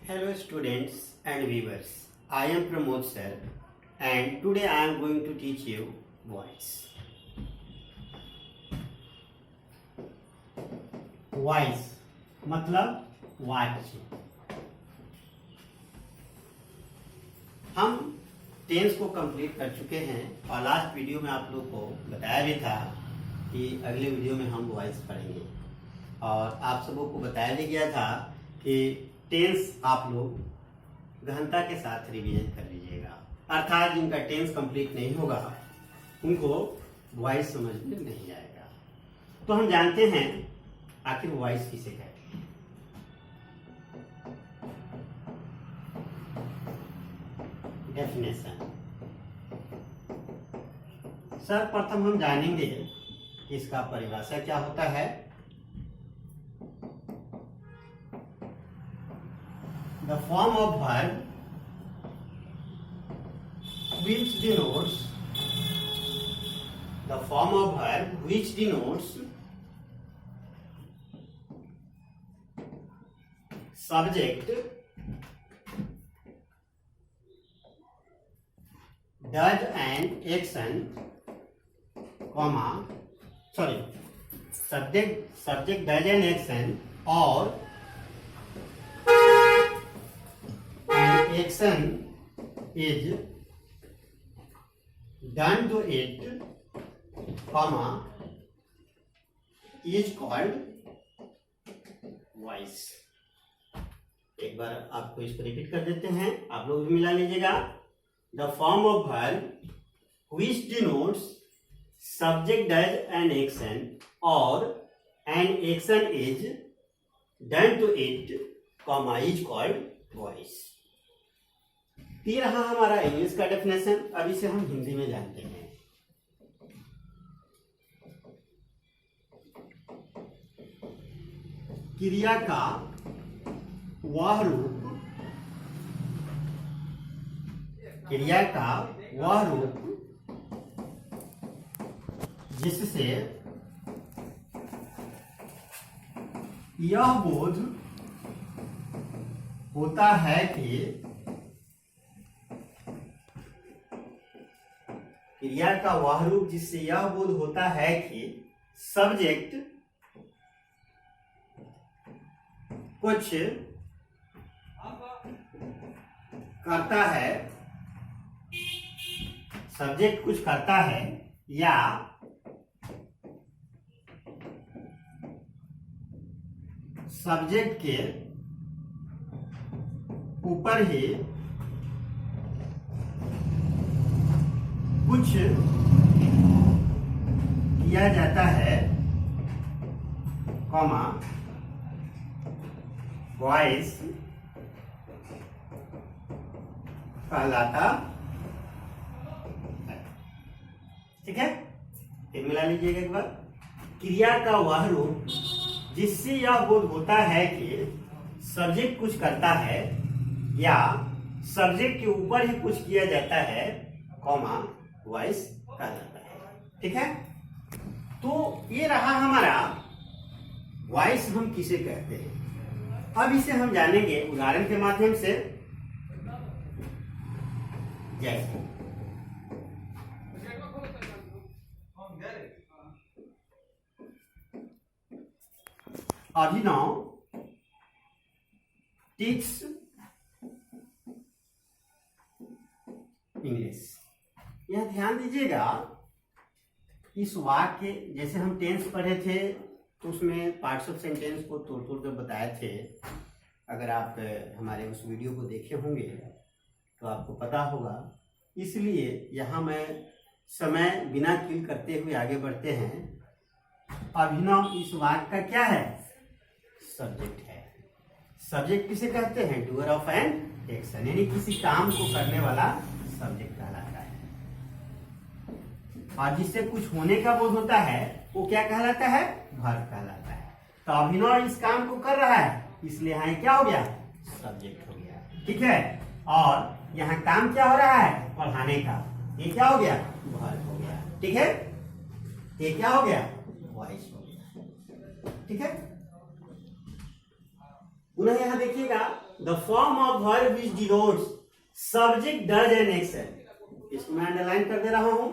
Hello students and viewers, I am Pramod sir and today I am going to teach you voice. Voice मतलब वाच्य। हम tense को complete कर चुके हैं और लास्ट वीडियो में आप लोग को बताया भी था कि अगले वीडियो में हम वॉइस पढ़ेंगे और आप सबों को बताया भी गया था कि टेंस आप लोग गहनता के साथ रिवीजन कर लीजिएगा, अर्थात जिनका टेंस कंप्लीट नहीं होगा उनको वॉइस समझ में नहीं आएगा। तो हम जानते हैं आखिर वॉइस किसे कहते हैं। डेफिनेशन। सर्वप्रथम हम जानेंगे कि इसका परिभाषा क्या होता है। The form of verb which denotes subject does an action, subject does an action or action is done to it, is called voice। एक बार आपको इसको रिपीट कर देते हैं, आप लोग भी मिला लीजिएगा। The form of verb which denotes subject does an action or an action is done to it, is called voice। ये रहा हमारा इंग्लिश का डेफिनेशन। अब इसे हम हिंदी में जानते हैं। क्रिया का वह रूप जिससे यह बोध होता है कि क्रिया का वह रूप जिससे यह बोध होता है कि सब्जेक्ट कुछ करता है या सब्जेक्ट के ऊपर ही कुछ किया जाता है, वॉइस कहलाता है। ठीक है, फिर मिला लीजिएगा एक बार। क्रिया का वह रूप जिससे यह बोध होता है कि सब्जेक्ट कुछ करता है या सब्जेक्ट के ऊपर ही कुछ किया जाता है, वॉइस कहलाता है। ठीक है, तो ये रहा हमारा वॉइस हम किसे कहते हैं। अब इसे हम जानेंगे उदाहरण के माध्यम से। जैसे अभिनव टीच इंग्लिश। यह ध्यान दीजिएगा, इस वाक्य जैसे हम टेंस पढ़े थे तो उसमें पार्ट्स ऑफ सेंटेंस को तोड़ तोड़ कर बताए थे। अगर आप हमारे उस वीडियो को देखे होंगे तो आपको पता होगा। इसलिए यहाँ मैं समय बिना किल करते हुए आगे बढ़ते हैं। अभिनव इस वाक्य का क्या है? सब्जेक्ट है। सब्जेक्ट किसे कहते हैं? डूअर ऑफ एन एक्शन, यानी किसी काम को करने वाला सब्जेक्ट कहलाता है। और जिससे कुछ होने का बोध होता है वो क्या कहलाता है? वर्ब कहलाता है। तो अभिनव इस काम को कर रहा है, इसलिए यहाँ क्या हो गया? सब्जेक्ट हो गया। ठीक है, और यहाँ काम क्या हो रहा है? पढ़ाने का। ये क्या हो गया? वर्ब हो गया। ठीक है, ये क्या हो गया? वॉइस हो गया। ठीक है, पुनः यहाँ देखिएगा the form of verb which denotes subject does an action, इसको मैं अंडरलाइन कर दे रहा हूं,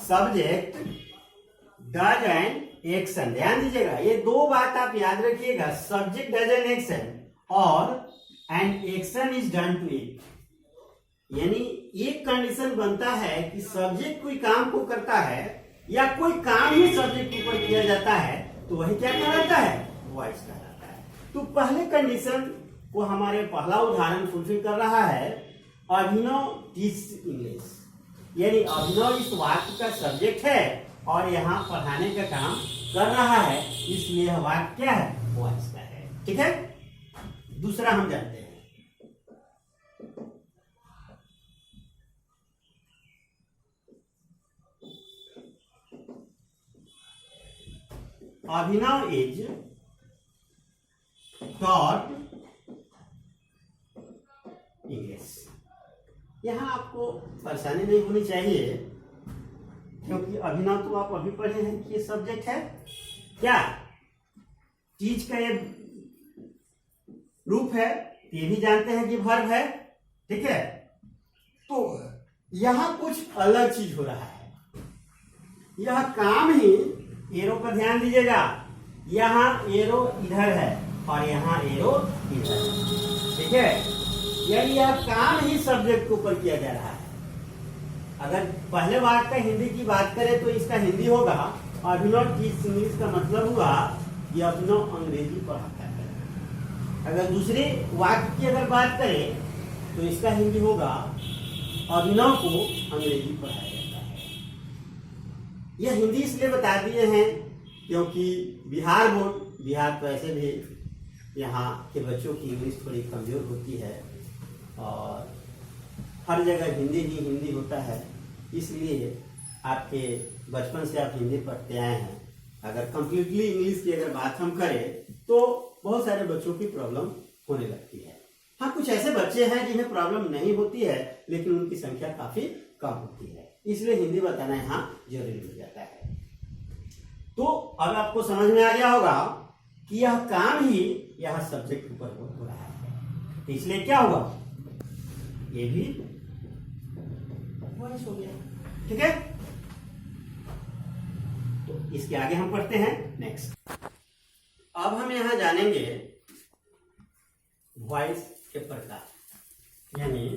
सब्जेक्ट डज एन एक्शन। ध्यान दीजिएगा, ये दो बात आप याद रखिएगा, सब्जेक्ट डज एन एक्शन और an action is done to it. यानी एक कंडीशन बनता है कि सब्जेक्ट कोई काम को करता है या कोई काम ही सब्जेक्ट के ऊपर किया जाता है तो वही क्या कहलाता है, वॉइस कहलाता है। तो पहले कंडीशन को हमारे पहला उदाहरण फुलफिल कर रहा है, अभिनव टीच इंग्लिश। यानी अभिनव इस वाक्य का सब्जेक्ट है और यहाँ पढ़ाने का काम कर रहा है, इसलिए यह वाक्य क्या है, वॉइस का है। ठीक है, दूसरा हम जानते हैं, अभिनव इज टॉट इंग्लिश। यहां आपको परेशानी नहीं होनी चाहिए, क्योंकि अभिनव तो आप अभी पढ़े हैं कि ये सब्जेक्ट है, क्या टीच का ये रूप है, ये भी जानते हैं कि वर्ब है। ठीक है, तो यहां कुछ अलग चीज हो रहा है, यह काम ही, एरो पर ध्यान दीजिएगा, यहाँ एरो इधर है और यहाँ एरो इधर। ठीक है, यानी यह काम ही सब्जेक्ट के ऊपर किया जा रहा है। अगर पहले वाक्य का हिंदी की बात करें तो इसका हिंदी होगा अभिनव टीच इंग्लिश, का मतलब हुआ कि अभिनव अंग्रेजी पढ़ाता है। अगर दूसरे वाक्य की अगर बात करें तो इसका हिंदी होगा अभिनव को अंग्रेजी पढ़ाया जाता है। यह हिंदी इसलिए बता दिए हैं क्योंकि बिहार बोर्ड, बिहार तो ऐसे भी यहाँ के बच्चों की इंग्लिश थोड़ी कमजोर होती है और हर जगह हिंदी ही हिंदी होता है, इसलिए आपके बचपन से आप हिंदी पढ़ते आए हैं। अगर कंप्लीटली इंग्लिश की अगर बात हम करें तो बहुत सारे बच्चों की प्रॉब्लम होने लगती है। हाँ, कुछ ऐसे बच्चे हैं जिन्हें प्रॉब्लम नहीं होती है लेकिन उनकी संख्या काफी कम होती है, इसलिए हिंदी बताना यहाँ जरूरी हो जाता है। तो अब आपको समझ में आ गया होगा कि यह काम ही यह सब्जेक्ट ऊपर हो रहा है, तो इसलिए क्या होगा, ये भी वॉइस हो गया। ठीक है, तो इसके आगे हम पढ़ते हैं नेक्स्ट। अब हम यहां जानेंगे वॉइस के प्रकार, यानी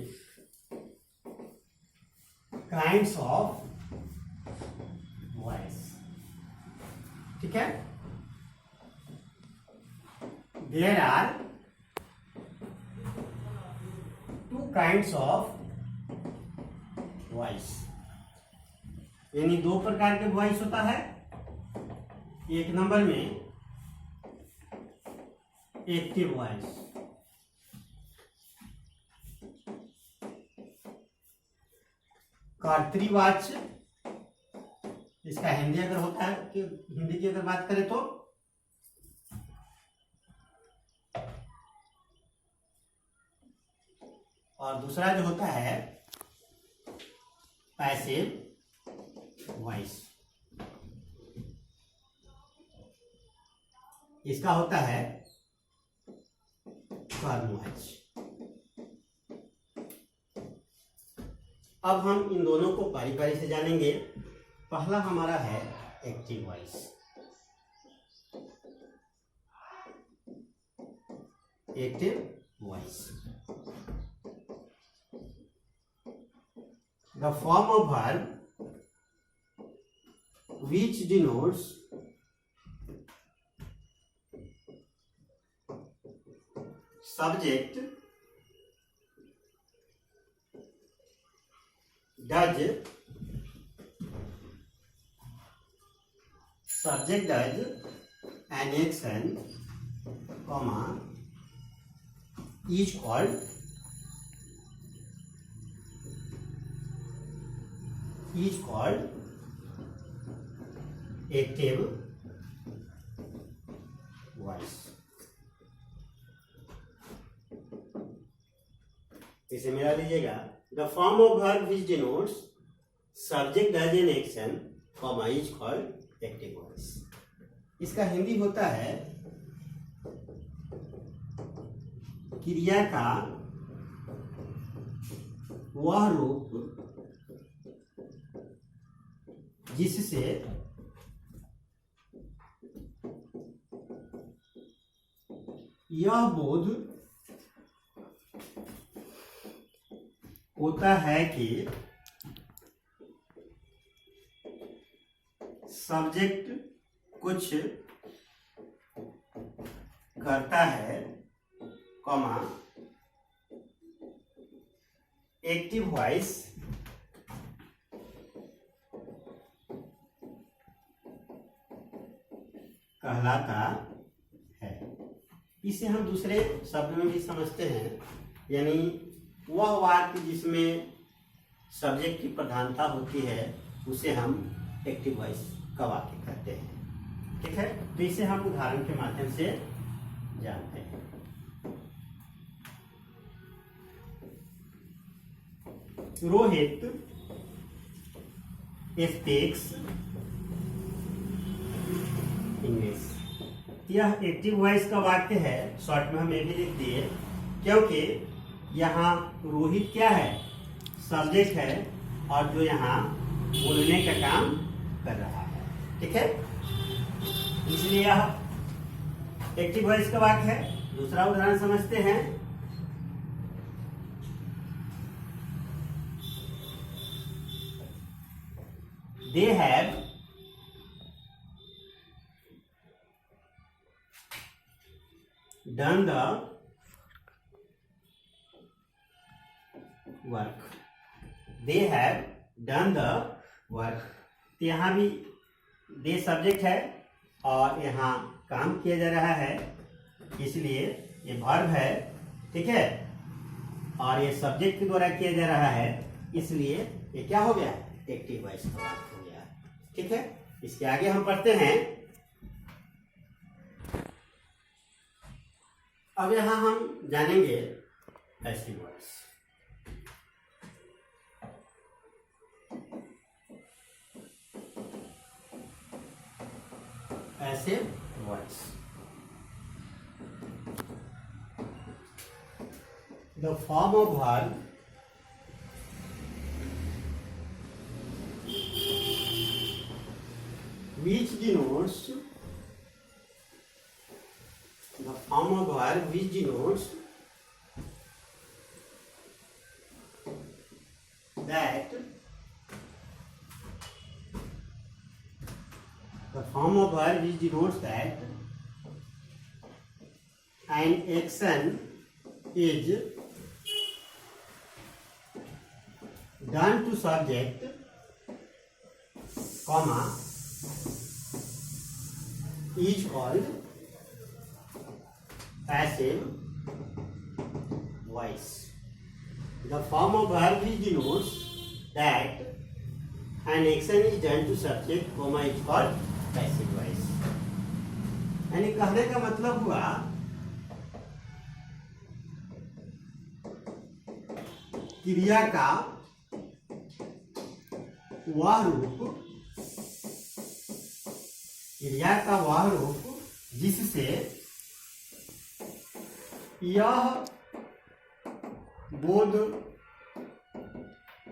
काइंड्स ऑफ वॉइस। ठीक है, there are two kinds of voice, यानी दो प्रकार के वॉइस होता है। एक नंबर में एक्टिव वॉइस, कर्तृवाच्य, इसका हिंदी अगर होता है कि हिंदी की अगर बात करें तो और दूसरा जो होता है पैसिव वॉइस, इसका होता है कर्म वॉइस। अब हम इन दोनों को बारी बारी से जानेंगे। पहला हमारा है active voice. Active voice, the form of verb which denotes subject does, subject does an action, comma, is called active voice। इसे मिला लीजिएगा, the form of verb which denotes subject does an action, comma, is called active voice. इसका हिंदी होता है क्रिया का वह रूप जिससे यह बोध होता है कि सब्जेक्ट कुछ करता है, कॉमा एक्टिव वॉइस कहलाता है। इसे हम दूसरे शब्द में भी समझते हैं, यानी वह वाक्य जिसमें सब्जेक्ट की प्रधानता होती है उसे हम एक्टिव वॉइस का वाक्य कहते हैं। ठीक है, तो इसे हम उदाहरण के माध्यम से जानते हैं। Rohit speaks English. यह एक्टिव वॉइस का वाक्य है, शॉर्ट में हम ये भी लिख दिए, क्योंकि यहाँ रोहित क्या है, सब्जेक्ट है, और जो यहाँ बोलने का काम कर रहा है। ठीक है, इसलिए यह एक्टिव वॉइस का वाक्य है। दूसरा उदाहरण समझते हैं। They have done the work. They have done the work. तो यहाँ भी दे सब्जेक्ट है और यहाँ काम किया जा रहा है, इसलिए ये वर्ब है। ठीक है, और ये सब्जेक्ट के द्वारा किया जा रहा है, इसलिए ये क्या हो गया, एक्टिव वॉइस का वाक्य हो गया। ठीक है, इसके आगे हम पढ़ते हैं। अब यहां हम जानेंगे passive voice. Passive voice, the form of verb which denotes the form of verb which denotes that the form of verb which denotes that an action is done to subject, comma is called passive voice. The form of verb which denotes that an action is done to subject, comma is called passive voice. यानी कहने का मतलब हुआ क्रिया का वह रूप, क्रिया का वह रूप जिससे यह बोध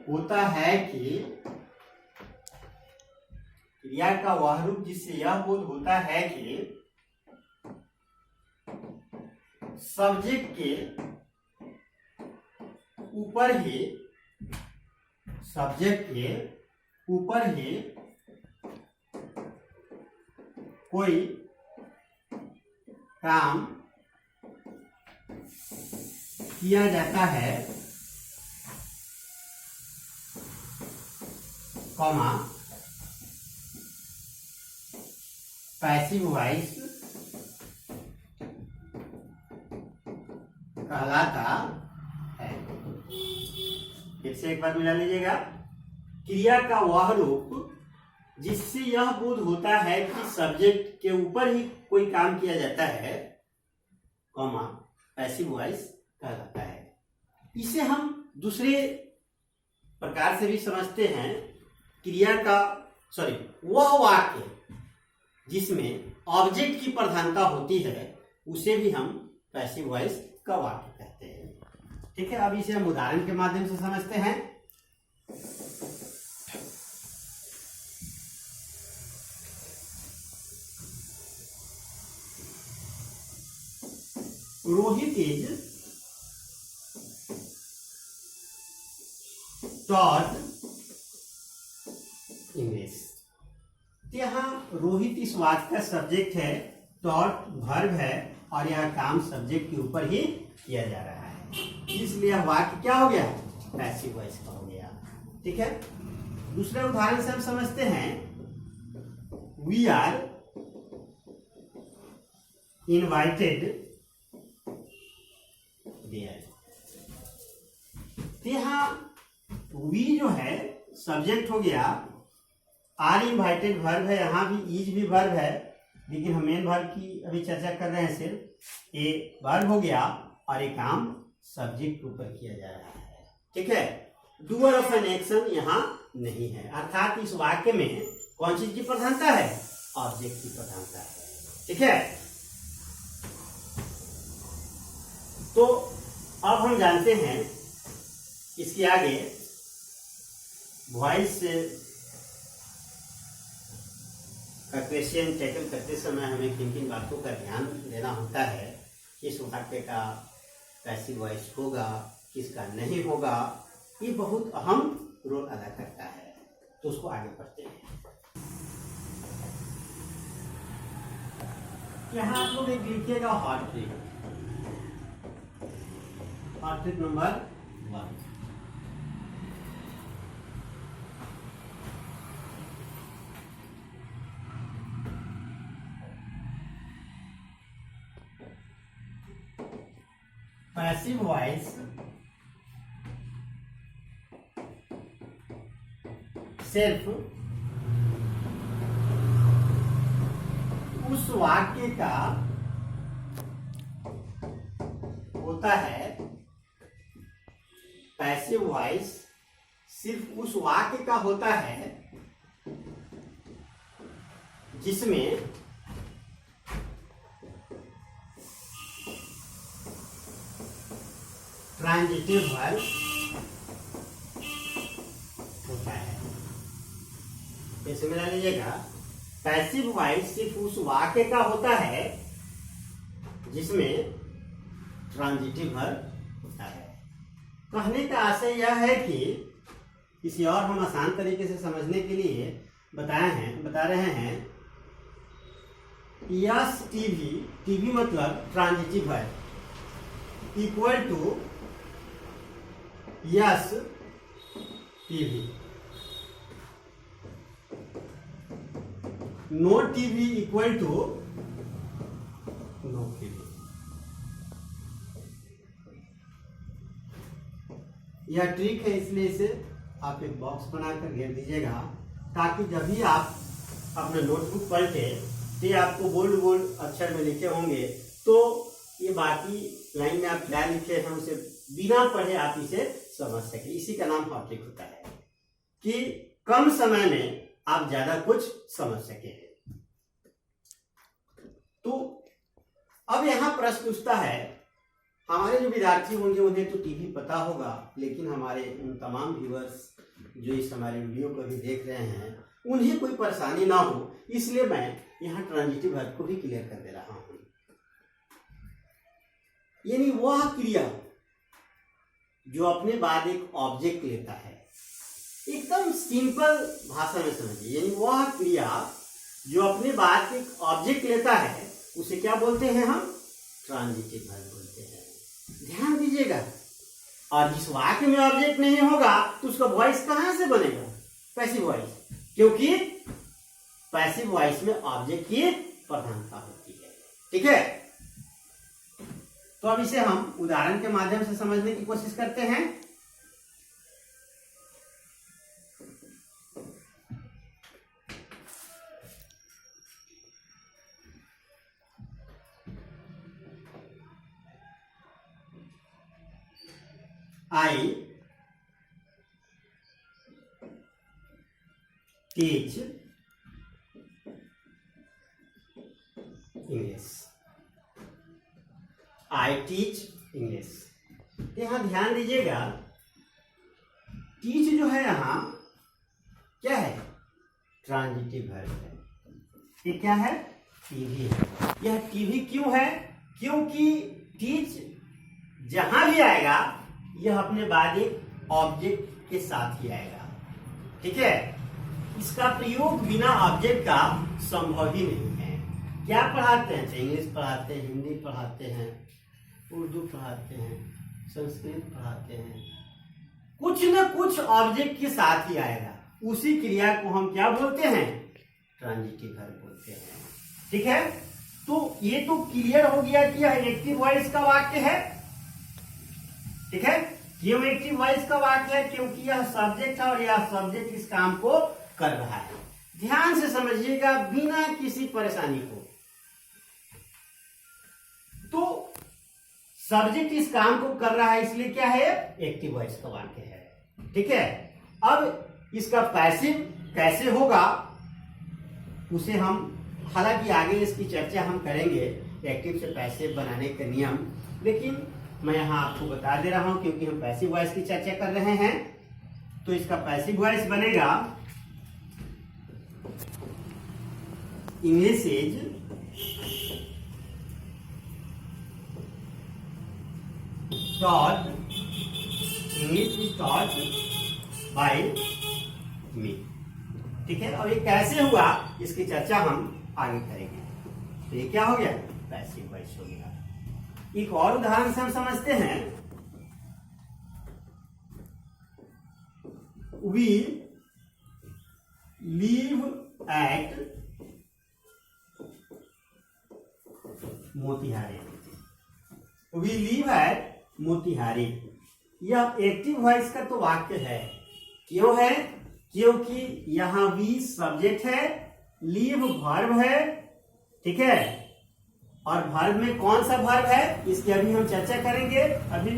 होता है कि, क्रिया का वह रूप जिससे यह बोध होता है कि सब्जेक्ट के ऊपर ही, सब्जेक्ट के ऊपर ही कोई काम किया जाता है, कॉमा पैसिव वॉइस कहलाता है। फिर से एक बार मिला लीजिएगा। क्रिया का वह रूप जिससे यह बोध होता है कि सब्जेक्ट के ऊपर ही कोई काम किया जाता है, कॉमा पैसिव वॉइस कहलाता है। इसे हम दूसरे प्रकार से भी समझते हैं। क्रिया का वह वाक्य जिसमें ऑब्जेक्ट की प्रधानता होती है उसे भी हम पैसिव वॉइस का वाक्य कहते हैं। ठीक है, अब इसे हम उदाहरण के माध्यम से समझते हैं। Rohit is taught English. यहाँ रोहित इस वाक्य का सब्जेक्ट है, टॉट वर्ब है और यह काम सब्जेक्ट के ऊपर ही किया जा रहा है, इसलिए यह वाक्य क्या हो गया, पैसिव वॉइस का हो गया। ठीक है, दूसरे उदाहरण से हम समझते हैं। We are invited there. यहाँ वी जो है सब्जेक्ट हो गया, आर इनवाइटेड वर्ब है, यहाँ भी इज भी वर्ब है, लेकिन हम मेन वर्ब की अभी चर्चा कर रहे हैं। सिर्फ ए वर्ब हो गया और एक काम सब्जेक्ट के ऊपर किया जा रहा है। ठीक है, डूअर ऑफ एन एक्शन यहाँ नहीं है, अर्थात इस वाक्य में कौन चीज की प्रधानता है, ऑब्जेक्ट की प्रधानता है। ठीक है, तो अब हम जानते हैं इसके आगे वॉइस का क्वेश्चन टैकल करते समय हमें किन किन बातों का ध्यान देना होता है, किस वाक्य का पैसिव वॉइस होगा, किसका नहीं होगा, ये बहुत अहम रोल अदा करता है। तो उसको आगे बढ़ते हैं। यहाँ आप लोग एक लिखिएगा hot trick, hot trick number 1। Passive voice सिर्फ उस वाक्य का होता है, पैसिव वॉइस सिर्फ उस वाक्य का होता है जिसमें ट्रांजिटिव वर्ब होता है। कैसे मिला लीजिएगा, पैसिव वॉइस सिर्फ उस वाक्य का होता है जिसमें ट्रांजिटिव वर्ब होता है। कहने का आशय यह है कि किसी और हम आसान तरीके से समझने के लिए बता रहे हैं, यस टीवी, टीवी मतलब transitive verb equal to yes TV, no TV equal to no TV. यह ट्रिक है, इसलिए इसे आप एक बॉक्स बनाकर घेर दीजिएगा, ताकि जब भी आप अपना नोटबुक पलटे तो आपको बोल्ड बोल्ड अक्षर में लिखे होंगे, तो ये बाकी लाइन में आप क्या लिखे हैं उसे बिना पढ़े आप इसे समझ सके। इसी का नाम हॉट ट्रिक होता है कि कम समय में आप ज्यादा कुछ समझ सके। तो अब यहां प्रश्न उठता है, हमारे जो विद्यार्थी होंगे उन्हें तो टीवी पता होगा, लेकिन हमारे उन तमाम व्यूअर्स जो इस हमारे वीडियो को भी देख रहे हैं उन्हें कोई परेशानी ना हो, इसलिए मैं यहाँ ट्रांजिटिव वर्ब को भी क्लियर कर दे रहा हूं। यानी वह क्रिया जो अपने बाद एक ऑब्जेक्ट लेता है, एकदम सिंपल भाषा में समझिए, यानी वह क्रिया जो अपने बाद एक ऑब्जेक्ट लेता है उसे क्या बोलते हैं हम, ट्रांजिटिव वर्ब बोलते हैं। ध्यान दीजिएगा, और जिस वाक्य में ऑब्जेक्ट नहीं होगा तो उसका वॉइस कहां से बनेगा, पैसिव वॉइस, क्योंकि पैसिव वॉइस में ऑब्जेक्ट की प्रधानता होती है। ठीक है, तो अब इसे हम उदाहरण के माध्यम से समझने की कोशिश करते हैं। I teach English. I teach English. यहाँ ध्यान दीजिएगा, टीच जो है यहाँ क्या है, ट्रांजिटिव वर्ब है। ये क्या है, टीवी है। यह टीवी क्यों है, क्योंकि टीच जहां भी आएगा यह अपने बाद एक ऑब्जेक्ट के साथ ही आएगा, ठीक है। इसका प्रयोग बिना ऑब्जेक्ट का संभव ही नहीं है। क्या पढ़ाते हैं, इंग्लिश पढ़ाते हैं, हिंदी पढ़ाते हैं, उर्दू पढ़ाते हैं, संस्कृत पढ़ाते हैं, कुछ न कुछ ऑब्जेक्ट के साथ ही आएगा। उसी क्रिया को हम क्या बोलते हैं, ट्रांजिटिव वर्ब बोलते हैं, ठीक है। तो ये तो क्लियर हो गया कि यह एक्टिव वॉइस का वाक्य है, ठीक है। क्यों एक्टिव वॉइस का वाक्य है, क्योंकि यह सब्जेक्ट है और यह सब्जेक्ट इस काम को कर रहा है। ध्यान से समझिएगा बिना किसी परेशानी को। तो सब्जेक्ट इस काम को कर रहा है, इसलिए क्या है, एक्टिव वॉइस का वाक्य है, ठीक है। अब इसका पैसिव कैसे होगा उसे हम, हालांकि आगे इसकी चर्चा हम करेंगे, एक्टिव से पैसिव बनाने का नियम, लेकिन मैं यहाँ आपको बता दे रहा हूं क्योंकि हम पैसिव वॉइस की चर्चा कर रहे हैं। तो इसका पैसिव वॉइस बनेगा, English is taught, English is taught by me, ठीक है। और ये कैसे हुआ इसकी चर्चा हम आगे करेंगे। तो ये क्या हो गया, पैसिव वॉइस हो गया। एक और उदाहरण से हम समझते हैं, we live at Motihari, we live at Motihari. यह एक्टिव वॉइस का तो वाक्य है। क्यों है, क्योंकि यहां वी सब्जेक्ट है, लीव वर्ब है, ठीक है। और वर्ब में कौन सा वर्ब है इसकी अभी हम चर्चा करेंगे। अभी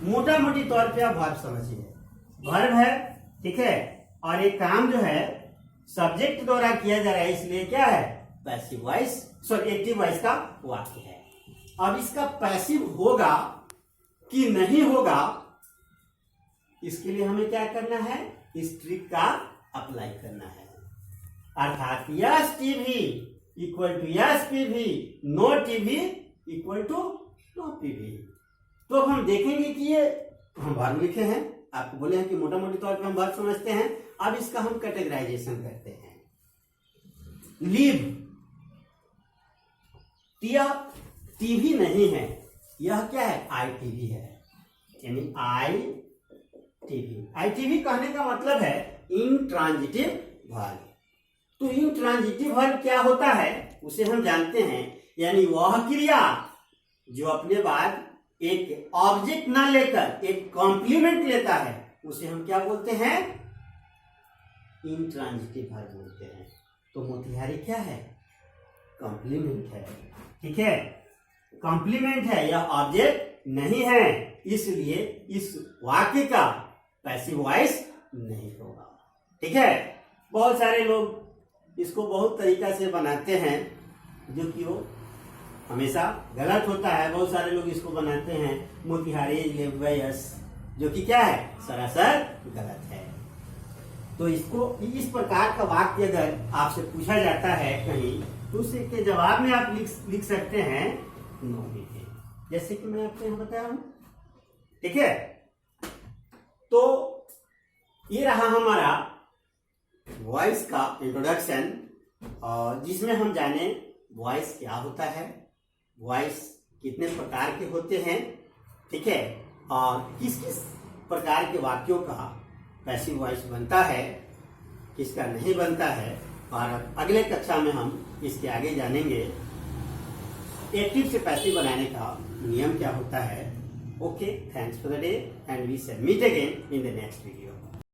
मोटा मोटी तौर पे आप वर्ब समझिए, वर्ब है, ठीक है। और एक काम जो है सब्जेक्ट द्वारा किया जा रहा है, इसलिए क्या है, passive voice, sorry active voice का वाक्य है। अब इसका पैसिव होगा कि नहीं होगा, इसके लिए हमें क्या करना है, इस ट्रिक का अप्लाई करना है। अर्थात yes TV equal to yes PV, no TV equal to no PV. तो हम देखेंगे कि ये हम वर्ब लिखे हैं, आपको बोले हैं कि मोटा मोटी तौर पे हम वर्ब समझते हैं। अब इसका हम कैटेगराइजेशन करते हैं। लीव, यह टीवी नहीं है, यह क्या है, आई टीवी है, यानी आई टीवी। आई टीवी कहने का मतलब है इंट्रांजिटिव वर्ब। तो इंट्रांजिटिव वर्ब क्या होता है उसे हम जानते हैं, यानी वह क्रिया जो अपने बाद एक ऑब्जेक्ट ना लेकर एक कॉम्प्लीमेंट लेता है, उसे हम क्या बोलते हैं, इंट्रांजिटिव वर्ब बोलते हैं। तो मोतिहारी क्या है, कॉम्प्लीमेंट है, ठीक है, कॉम्प्लीमेंट है, यह ऑब्जेक्ट नहीं है, इसलिए इस वाक्य का पैसिव वॉइस नहीं होगा, ठीक है। बहुत सारे लोग इसको बहुत तरीका से बनाते हैं जो कि वो हमेशा गलत होता है। बहुत सारे लोग इसको बनाते हैं मोतिहारी लेवयस, जो कि क्या है, सरासर गलत है। तो इसको इस प्रकार का वाक्य अगर आपसे पूछा जाता है कहीं, तो उसके जवाब में आप लिख सकते हैं नो लिखे, जैसे कि मैं आपको यहाँ बताया हूं, ठीक है। तो ये रहा हमारा वॉइस का इंट्रोडक्शन, और जिसमें हम जाने वॉइस क्या होता है, वॉइस कितने प्रकार के होते हैं, ठीक है, और किस किस प्रकार के वाक्यों का पैसिव वॉइस बनता है, किसका नहीं बनता है। और अगले कक्षा में हम इसके आगे जानेंगे एक्टिव से पैसिव बनाने का नियम क्या होता है। Okay, thanks for the day and we shall meet again in the next video.